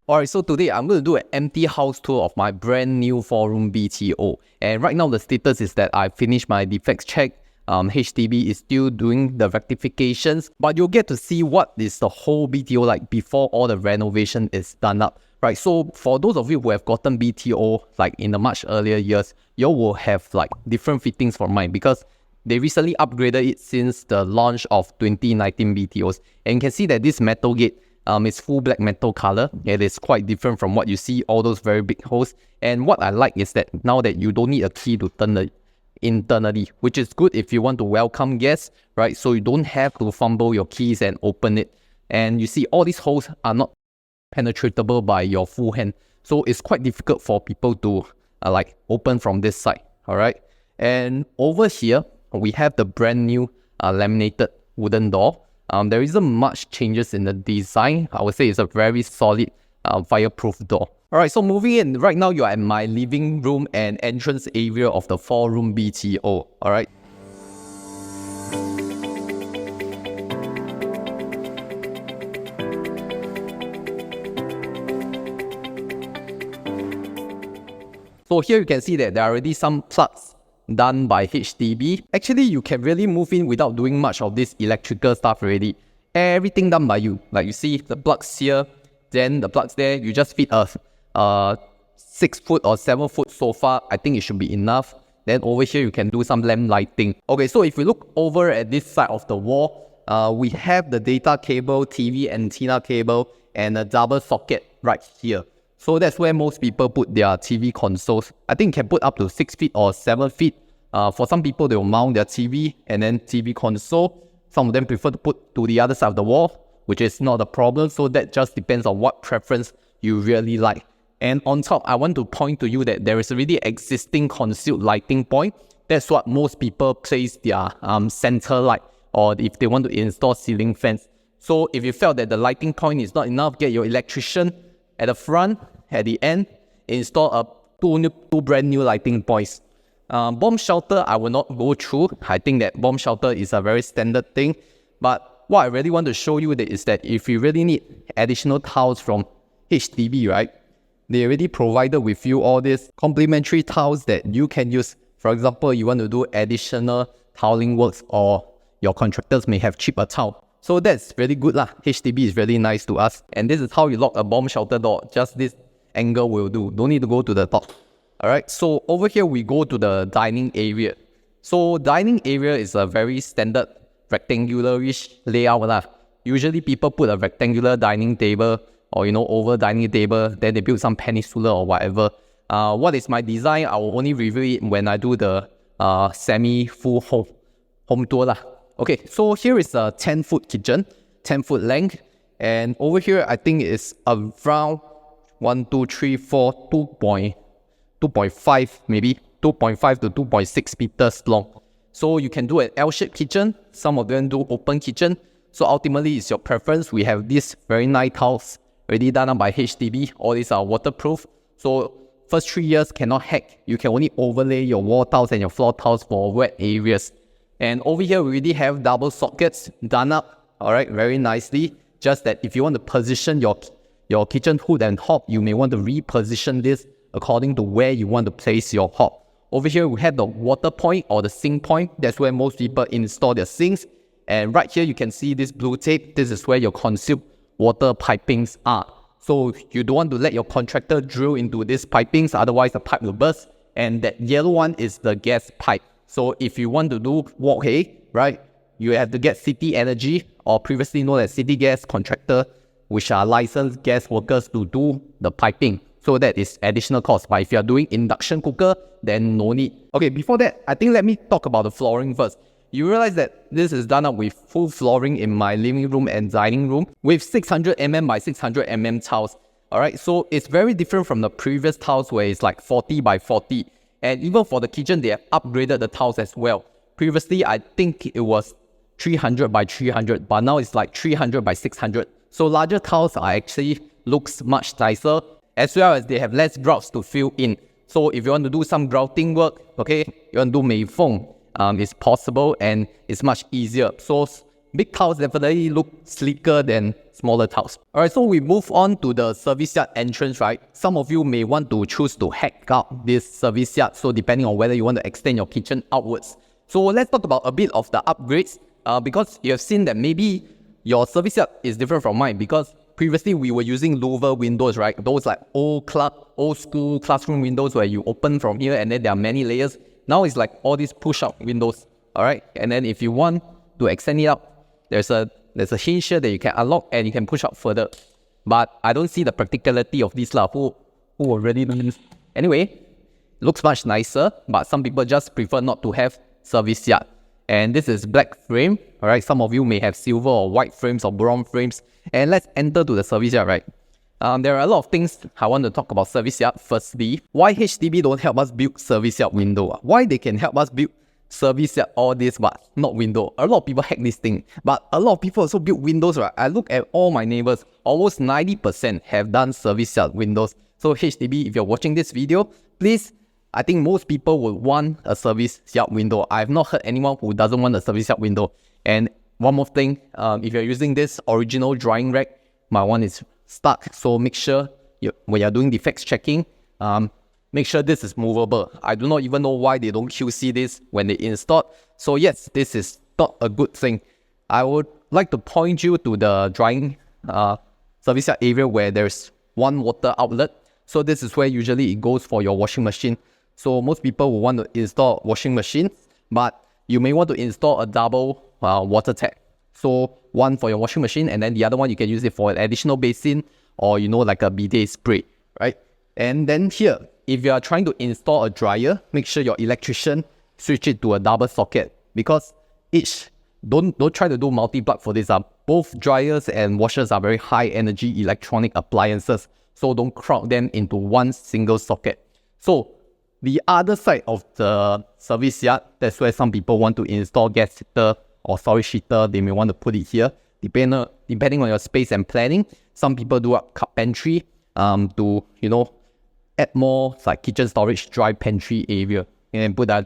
Alright, so today I'm going to do an empty house tour of my brand new 4-room BTO. And right now the status is that I finished my defects check. HDB is still doing the rectifications, but you'll get to see what is the whole BTO like before all the renovation is done up. Right, so for those of you who have gotten BTO like in the much earlier years, you will have like different fittings from mine because they recently upgraded it since the launch of 2019 BTOs. And you can see that this metal gate it's full black metal color. It is quite different from what you see, all those very big holes. And what I like is that now that you don't need a key to turn it internally, which is good if you want to welcome guests, right? So you don't have to fumble your keys and open it. And you see all these holes are not penetratable by your full hand. So it's quite difficult for people to like open from this side, all right? And over here, we have the brand new laminated wooden door. There isn't much changes in the design. I would say it's a very solid fireproof door. Alright, so moving in, right now you are at my living room and entrance area of the 4-room BTO. Alright. So here you can see that there are already some plugs done by HDB. Actually, you can really move in without doing much of this electrical stuff already. Everything done by you. Like you see the plugs here, then the plugs there. You just fit a 6 foot or 7 foot sofa. I think it should be enough. Then over here, you can do some lamp lighting. Okay, so if we look over at this side of the wall, we have the data cable, TV antenna cable, and a double socket right here. So that's where most people put their TV consoles. I think you can put up to 6 feet or 7 feet. For some people, they will mount their TV and then TV console. Some of them prefer to put to the other side of the wall, which is not a problem. So that just depends on what preference you really like. And on top, I want to point to you that there is already existing concealed lighting point. That's what most people place their center light, or if they want to install ceiling fans. So if you felt that the lighting point is not enough, get your electrician at the front, at the end, install two brand new lighting points. Bomb shelter, I will not go through. I think that bomb shelter is a very standard thing. But what I really want to show you is that if you really need additional tiles from HDB, right? They already provided with you all these complimentary tiles that you can use. For example, you want to do additional tiling works, or your contractors may have cheaper tile. So that's really good lah. HDB is really nice to us. And this is how you lock a bomb shelter door. Just this angle will do. Don't need to go to the top. Alright, so over here we go to the dining area. So dining area is a very standard rectangular-ish layout lah. Usually people put a rectangular dining table or oval dining table, then they build some peninsula or whatever. What is my design? I will only review it when I do the semi-full home tour lah. Okay, so here is a 10-foot kitchen, 10-foot length. And over here, I think it's around 2.5 maybe, 2.5 to 2.6 meters long. So you can do an L-shaped kitchen. Some of them do open kitchen. So ultimately, it's your preference. We have these very nice tiles already done up by HDB. All these are waterproof. So first 3 years cannot hack. You can only overlay your wall tiles and your floor tiles for wet areas. And over here, we already have double sockets done up, all right, very nicely. Just that if you want to position your kitchen hood and hob, you may want to reposition this according to where you want to place your hob. Over here, we have the water point or the sink point. That's where most people install their sinks. And right here, you can see this blue tape. This is where your concealed water pipings are. So you don't want to let your contractor drill into these pipings, otherwise the pipe will burst. And that yellow one is the gas pipe. So if you want to do walkway, right, you have to get City Energy, or previously known as City Gas contractor, which are licensed gas workers to do the piping. So that is additional cost. But if you are doing induction cooker, then no need. Okay, before that, I think let me talk about the flooring first. You realize that this is done up with full flooring in my living room and dining room with 600mm by 600mm tiles. Alright, so it's very different from the previous tiles where it's like 40 by 40. And even for the kitchen, they have upgraded the tiles as well. Previously, I think it was 300 by 300, but now it's like 300 by 600. So larger tiles are actually looks much nicer, as well as they have less grouts to fill in. So if you want to do some grouting work, okay, you want to do 美缝, it's possible and it's much easier. So big tiles definitely look sleeker than smaller tiles. Alright, so we move on to the service yard entrance, right? Some of you may want to choose to hack out this service yard, so depending on whether you want to extend your kitchen outwards. So let's talk about a bit of the upgrades, because you have seen that maybe your service yard is different from mine, because previously we were using louver windows, right? Those like old school classroom windows where you open from here and then there are many layers. Now it's like all these push-up windows, alright? And then if you want to extend it up, there's a hinge here that you can unlock and you can push up further. But I don't see the practicality of this lah. Who already do this? Anyway, looks much nicer, but some people just prefer not to have service yard. And this is black frame, alright? Some of you may have silver or white frames or bronze frames. And let's enter to the service yard, right? There are a lot of things I want to talk about service yard. Firstly, why HDB don't help us build service yard window? Why they can help us build service yard all this but not window? A lot of people hack this thing, but a lot of people also build windows, right? I look at all my neighbors, almost 90% have done service yard windows. So HDB, if you're watching this video, please, I think most people would want a service yard window. I have not heard anyone who doesn't want a service yard window. And one more thing, if you're using this original drying rack, my one is stuck. So make sure when you're doing defects checking, make sure this is movable. I do not even know why they don't QC this when they install. So yes, this is not a good thing. I would like to point you to the drying service yard area where there's one water outlet. So this is where usually it goes for your washing machine. So most people will want to install washing machines, but you may want to install a double water tap. So one for your washing machine and then the other one you can use it for an additional basin or like a bidet spray, right? And then here, if you are trying to install a dryer, make sure your electrician switch it to a double socket, because don't try to do multi-plug for this. Both dryers and washers are very high energy electronic appliances, so don't crowd them into one single socket. So the other side of the service yard, that's where some people want to install gas heater or storage heater. They may want to put it here, depending on your space and planning. Some people do a cup pantry to add more like kitchen storage, dry pantry area, and put a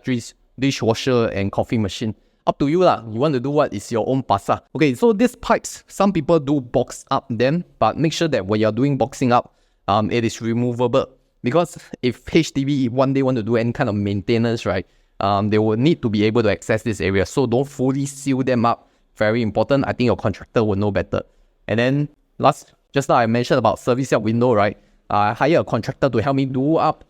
dishwasher and coffee machine. Up to you lah. You want to do what is your own pasa. Okay, so these pipes, some people do box up them, but make sure that when you're doing boxing up, it is removable. Because if HDB one day want to do any kind of maintenance, right, they will need to be able to access this area. So don't fully seal them up. Very important. I think your contractor will know better. And then just now I mentioned about service yard window, right? I hire a contractor to help me do up.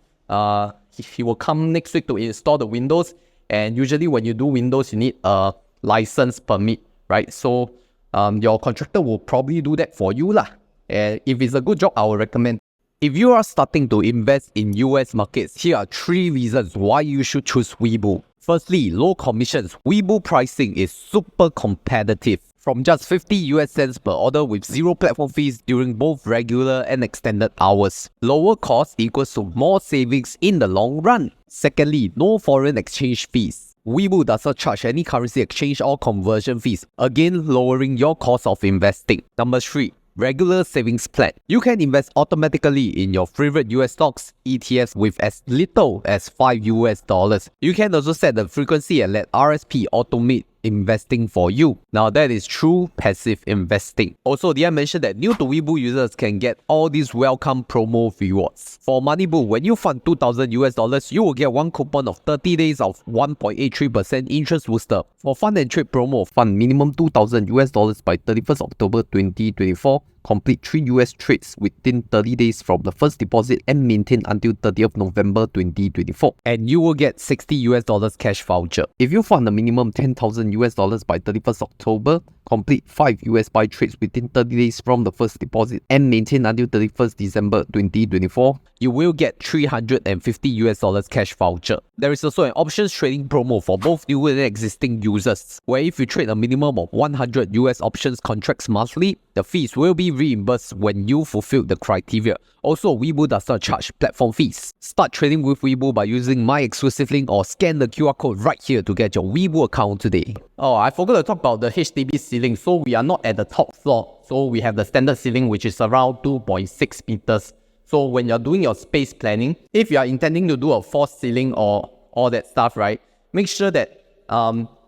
He will come next week to install the windows. And usually when you do windows, you need a license permit, right? So your contractor will probably do that for you lah. And if it's a good job, I will recommend. If you are starting to invest in US markets, here are 3 reasons why you should choose Webull. Firstly, low commissions. Webull pricing is super competitive. From just 50 US cents per order with 0 platform fees during both regular and extended hours. Lower cost equals to more savings in the long run. Secondly, no foreign exchange fees. Webull does not charge any currency exchange or conversion fees, again lowering your cost of investing. Number 3. Regular savings plan. You can invest automatically in your favorite US stocks, ETFs with as little as $5 US. You can also set the frequency and let RSP automate investing for you. Now that is true passive investing. Also, did I mention that new to Webull users can get all these welcome promo rewards? For Moneybull, when you fund $2,000 US, you will get 1 coupon of 30 days of 1.83% interest booster. For Fund and Trade promo, fund minimum $2,000 US by 31st October 2024. Complete 3 US trades within 30 days from the first deposit and maintain until 30th November 2024. And you will get $60 US cash voucher. If you fund a minimum $10,000 US by 31st October, complete 5 US buy trades within 30 days from the first deposit and maintain until 31st December 2024, you will get $350 US cash voucher. There is also an options trading promo for both new and existing users, where if you trade a minimum of 100 US options contracts monthly, the fees will be reimbursed when you fulfill the criteria. Also, Webull does not charge platform fees. Start trading with Webull by using my exclusive link or scan the QR code right here to get your Webull account today. Oh, I forgot to talk about the HDB ceiling. So we are not at the top floor. So we have the standard ceiling, which is around 2.6 meters. So when you're doing your space planning, if you are intending to do a false ceiling or all that stuff, right, make sure that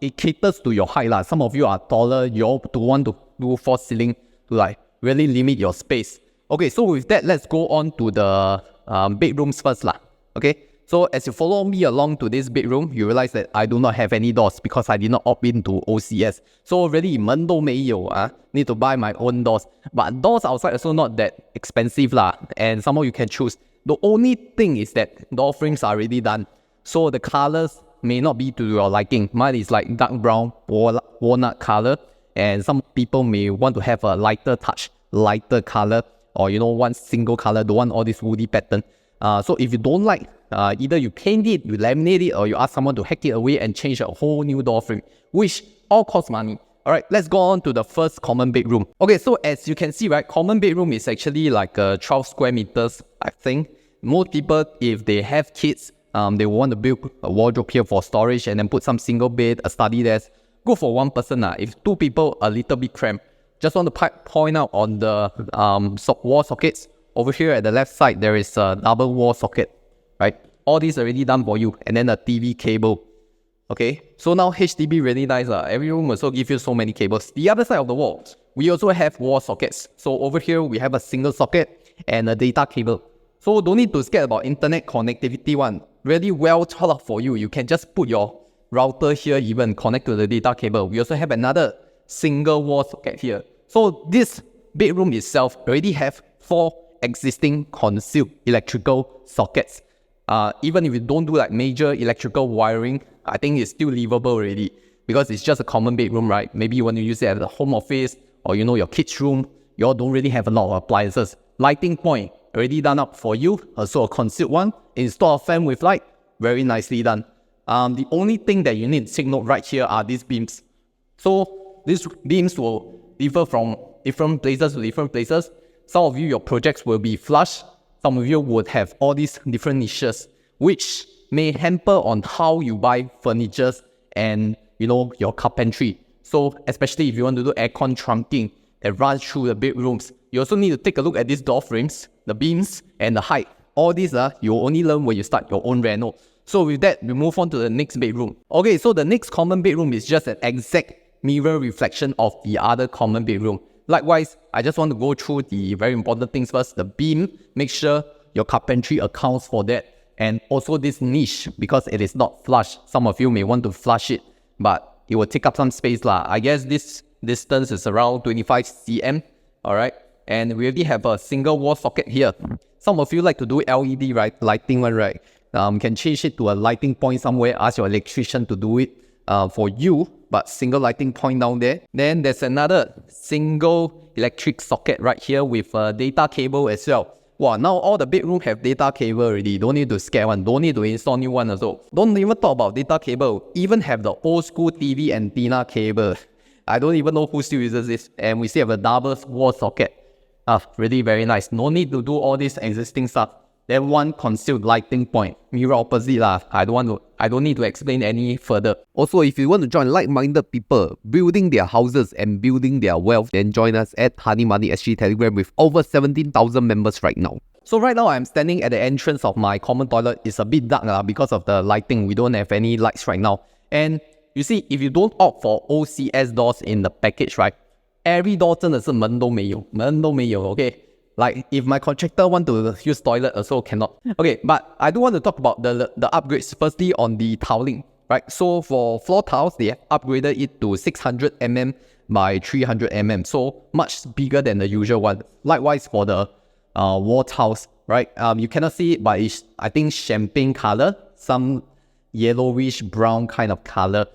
it caters to your height lah. Some of you are taller, you all do want to do false ceiling to like really limit your space. Okay, so with that, let's go on to the bedrooms first lah. Okay, so as you follow me along to this bedroom, you realize that I do not have any doors because I did not opt into OCS. So really, 门都没有啊, need to buy my own doors. But doors outside also not that expensive lah, and somehow you can choose. The only thing is that door frames are already done, so the colors may not be to your liking. Mine is like dark brown, walnut color, and some people may want to have a lighter touch, lighter color, or one single color, don't want all this woody pattern. So if you don't like, either you paint it, you laminate it, or you ask someone to hack it away and change a whole new door frame, which all costs money. Alright, let's go on to the first common bedroom. Okay, so as you can see, right, common bedroom is actually like 12 square meters, I think. Most people, if they have kids, they want to build a wardrobe here for storage and then put some single bed, a study desk. Good for one person. If two people, a little bit cramped. Just want to point out on the wall sockets. Over here at the left side, there is a double wall socket, right? All these already done for you. And then a TV cable. Okay, so now HDB really nice. Every room also give you so many cables. The other side of the wall, we also have wall sockets. So over here, we have a single socket and a data cable. So don't need to scare about internet connectivity one. Really well thought out for you. You can just put your router here, even connect to the data cable. We also have another single wall socket here. So this bedroom itself already have 4 existing concealed electrical sockets. Even if you don't do like major electrical wiring, I think it's still livable already because it's just a common bedroom, right? Maybe you want to use it at the home office or your kids' room. You all don't really have a lot of appliances. Lighting point already done up for you. Also a concealed one. Install a fan with light. Very nicely done. The only thing that you need to take note right here are these beams. So these beams will differ from different places to different places. Some of you, your projects will be flush. Some of you would have all these different niches, which may hamper on how you buy furniture and your carpentry. So especially if you want to do aircon trunking that runs through the bedrooms, you also need to take a look at these door frames, the beams, and the height. All these you'll only learn when you start your own reno. So with that, we move on to the next bedroom. Okay, so the next common bedroom is just an exact mirror reflection of the other common bedroom. Likewise, I just want to go through the very important things first. The beam, make sure your carpentry accounts for that. And also this niche, because it is not flush. Some of you may want to flush it, but it will take up some space lah. I guess this distance is around 25 cm. Alright, and we already have a single wall socket here. Some of you like to do LED, right? Lighting one, right? Can change it to a lighting point somewhere. Ask your electrician to do it for you, but single lighting point down there. Then there's another single electric socket right here with a data cable as well. Wow, now all the bedroom have data cable already. Don't need to scare one. Don't need to install new one also. Don't even talk about data cable. Even have the old school TV antenna cable. I don't even know who still uses this. And we still have a double wall socket. Really very nice. No need to do all this existing stuff. Then one concealed lighting point. Mirror opposite lah. I don't need to explain any further. Also, if you want to join like-minded people building their houses and building their wealth, then join us at Honey Money SG Telegram with over 17,000 members right now. So right now, I'm standing at the entrance of my common toilet. It's a bit dark because of the lighting. We don't have any lights right now. And you see, if you don't opt for OCS doors in the package, right? Every door 真的是门都没有 okay? Like, if my contractor want to use toilet, also cannot. Okay, but I do want to talk about the upgrades. Firstly, on the tiling, right? So for floor tiles, they have upgraded it to 600 mm by 300 mm. So much bigger than the usual one. Likewise for the wall tiles, right? You cannot see it, but it's, I think, champagne color, some yellowish brown kind of color.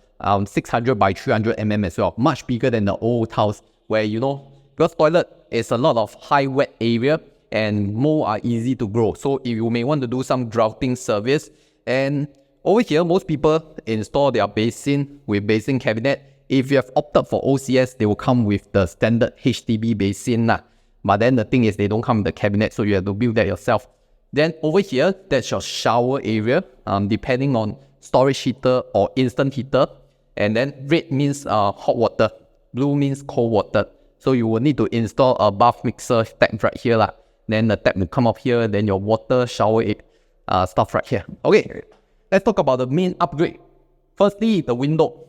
600 by 300 mm as well. Much bigger than the old tiles where, because toilet is a lot of high wet area and mold are easy to grow. So if you may want to do some grouting service, and over here, most people install their basin with basin cabinet. If you have opted for OCS, they will come with the standard HDB basin. But then the thing is, they don't come with the cabinet, so you have to build that yourself. Then over here, that's your shower area, depending on storage heater or instant heater. And then red means hot water, blue means cold water. So you will need to install a bath mixer tap right here lah. Then the tap will come up here, then your water, shower stuff right here. Okay, let's talk about the main upgrade. Firstly, the window.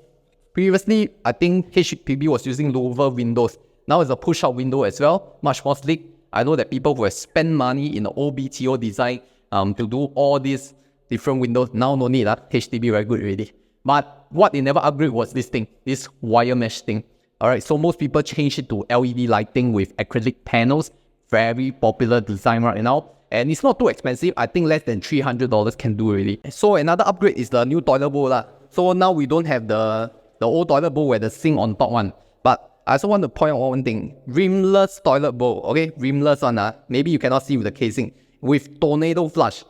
Previously, I think HDB was using lower windows. Now it's a push-out window as well, much more sleek. I know that people who have spent money in the old BTO design to do all these different windows, now no need. HDB very good already. But what they never upgrade was this thing, this wire mesh thing. Alright, so most people change it to LED lighting with acrylic panels. Very popular design right now. And it's not too expensive. I think less than $300 can do already. So another upgrade is the new toilet bowl lah. So now we don't have the old toilet bowl where the sink on top one. But I also want to point out one thing. Rimless toilet bowl. Okay, rimless one. Maybe you cannot see with the casing. With tornado flush.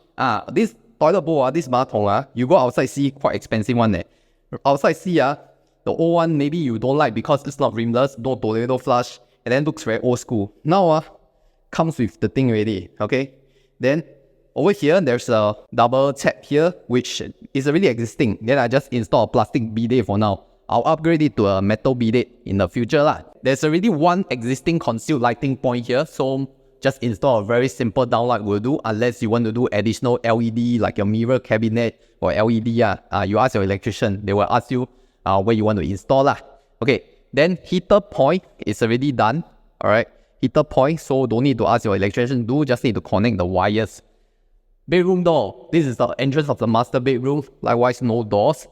This toilet bowl, this maton, you go outside see quite expensive one. Outside see, the old one maybe you don't like because it's not rimless, no tornado flush, and then looks very old school. Now, comes with the thing already. Okay. Then over here, there's a double tap here, which is already existing. Then I just install a plastic bidet for now. I'll upgrade it to a metal bidet in the future lah. There's already one existing concealed lighting point here, so just install a very simple downlight will do, unless you want to do additional LED like your mirror cabinet or LED. You ask your electrician, they will ask you where you want to install lah. Okay, then heater point is already done. Alright, heater point, so don't need to ask your electrician, just need to connect the wires. Bedroom door, this is the entrance of the master bedroom. Likewise, no doors.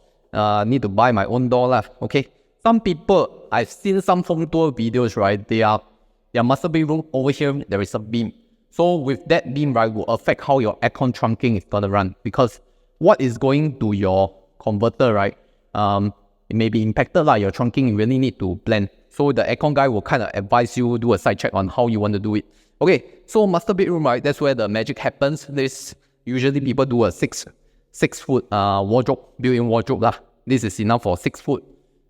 Need to buy my own door lah. Okay, some people, I've seen some home tour videos, right? Their master bedroom over here, there is a beam. So with that beam, right, will affect how your aircon trunking is gonna run, because what is going to your converter, right? It may be impacted lah. Your trunking, you really need to plan. So the aircon guy will kind of advise you, do a side check on how you want to do it. Okay, so master bedroom, right? That's where the magic happens. This usually people do a 6 foot wardrobe, built-in wardrobe lah. This is enough for 6 foot.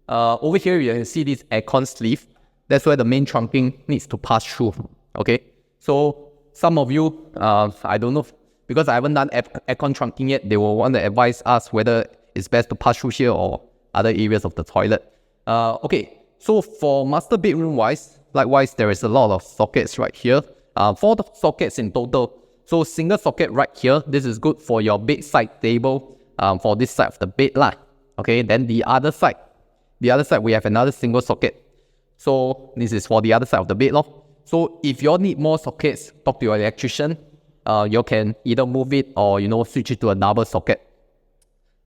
Over here you can see this aircon sleeve. That's where the main trunking needs to pass through. Okay, so some of you, I don't know, because I haven't done aircon trunking yet, they will want to advise us whether it's best to pass through here or other areas of the toilet. Okay, so for master bedroom wise, likewise, there is a lot of sockets right here. 4 sockets in total. So single socket right here, this is good for your bedside table, for this side of the bed lah. Okay, then the other side we have another single socket. So this is for the other side of the bed lor. So if you all need more sockets, talk to your electrician. You can either move it or switch it to a double socket.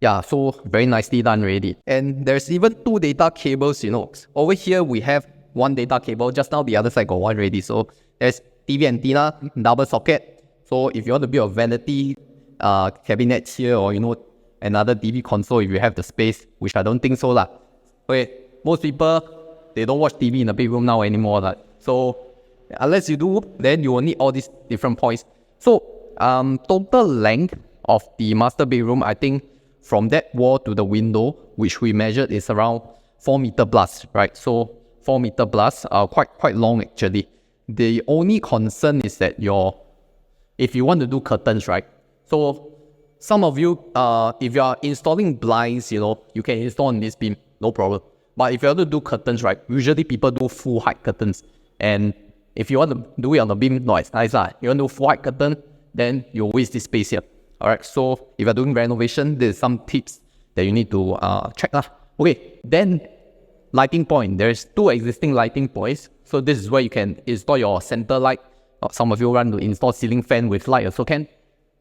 Yeah, so very nicely done already. And there's even 2 data cables. Over here we have 1 data cable. Just now the other side got 1 already. So there's TV antenna, double socket. So if you want to build a vanity cabinet here, or another TV console if you have the space, which I don't think so lah. Okay, most people, they don't watch TV in the bedroom now anymore lah. So unless you do, then you will need all these different points. So total length of the master bedroom, I think from that wall to the window, which we measured, is around 4 meter plus, right? So 4 meter plus, quite long actually. The only concern is that if you want to do curtains, right? So some of you, if you are installing blinds, you can install on this beam, no problem. But if you want to do curtains, right, usually people do full height curtains. And if you want to do it on the beam, no, it's nice lah. You want to do full height curtain, then you waste this space here. Alright, so if you're doing renovation, there's some tips that you need to check lah. Okay, then lighting point. There's 2 existing lighting points. So this is where you can install your center light. Some of you want to install ceiling fan with light also can.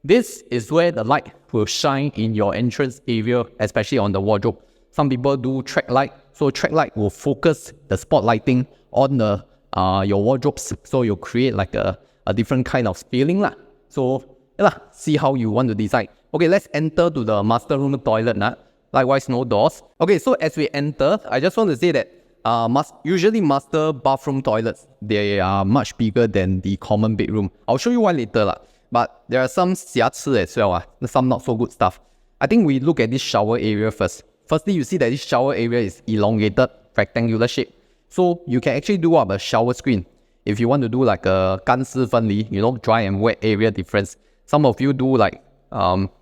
This is where the light will shine in your entrance area, especially on the wardrobe. Some people do track light. So track light will focus the spot lighting on the your wardrobes. So you'll create like a different kind of feeling lah. So see how you want to design. Okay, let's enter to the master room toilet. Likewise, no doors. Okay, so as we enter, I just want to say that usually master bathroom toilets, they are much bigger than the common bedroom. I'll show you one later lah. But there are some 瑕疵 as well, some not so good stuff. I think we look at this shower area first. Firstly, you see that this shower area is elongated, rectangular shape. So you can actually do up a shower screen. If you want to do like a 干湿分离, dry and wet area difference. Some of you do like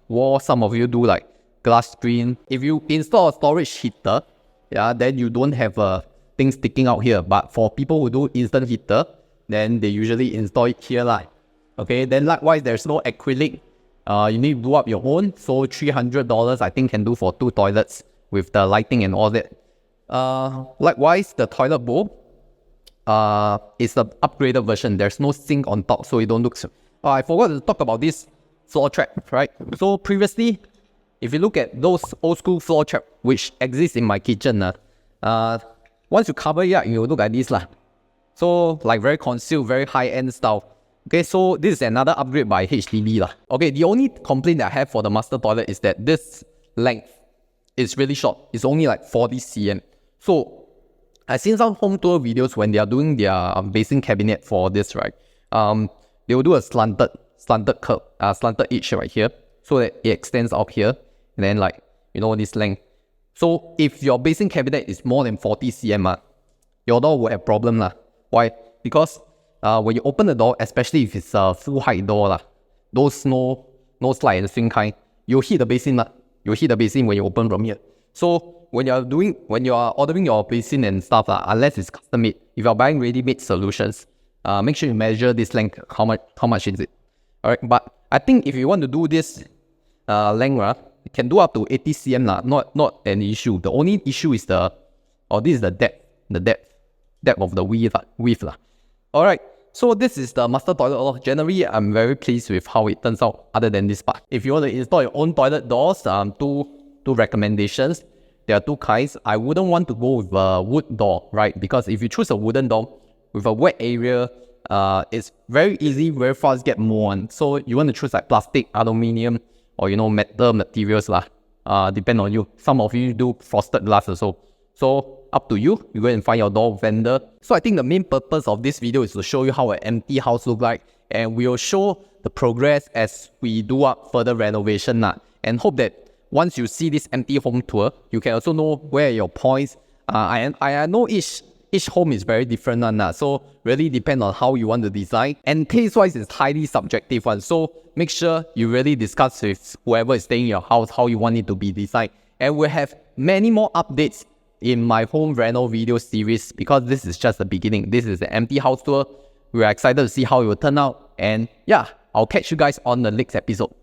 wall, some of you do like glass screen. If you install a storage heater, then you don't have things sticking out here. But for people who do instant heater, then they usually install it here lah. Okay, then likewise, there's no acrylic. You need to do up your own. So $300 I think can do for 2 toilets with the lighting and all that. Likewise, the toilet bowl is the upgraded version. There's no sink on top, so it don't look... I forgot to talk about this floor trap, right? So previously, if you look at those old school floor trap which exist in my kitchen, once you cover it up, it will look like this lah. So like very concealed, very high-end style. Okay, so this is another upgrade by HDB lah. Okay, the only complaint that I have for the master toilet is that this length is really short. It's only like 40 cm. So I've seen some home tour videos when they are doing their basin cabinet for this, right? They will do a slanted curve, slanted edge right here, so that it extends up here, and then like, you know, this length. So if your basin cabinet is more than 40 cm, your door will have problem lah. Why? Because when you open the door, especially if it's a full height door lah, those no slide and swing kind, you'll hit the basin lah. You'll hit the basin when you open from here. So when you are ordering your basin and stuff lah, unless it's custom made, if you're buying ready-made solutions, make sure you measure this length. How much is it? Alright, but I think if you want to do this length, you can do up to 80 cm lah. Not an issue. The only issue is this is the depth of the width lah. Alright, so this is the master toilet. Generally, I'm very pleased with how it turns out, other than this part. If you want to install your own toilet doors, two recommendations. There are two kinds. I wouldn't want to go with a wood door, right? Because if you choose a wooden door with a wet area, it's very easy, very fast get mold. So you want to choose like plastic, aluminium, or metal materials lah. Depend on you. Some of you do frosted glass also. So up to you. You go and find your door vendor. So I think the main purpose of this video is to show you how an empty house looks like, and we will show the progress as we do up further renovation lah. And hope that once you see this empty home tour, you can also know where are your points. I know each home is very different one, so really depend on how you want to design. And taste-wise is highly subjective one, so make sure you really discuss with whoever is staying in your house how you want it to be designed. And we'll have many more updates in my home reno video series, because this is just the beginning. This is an empty house tour. We're excited to see how it will turn out. And yeah, I'll catch you guys on the next episode.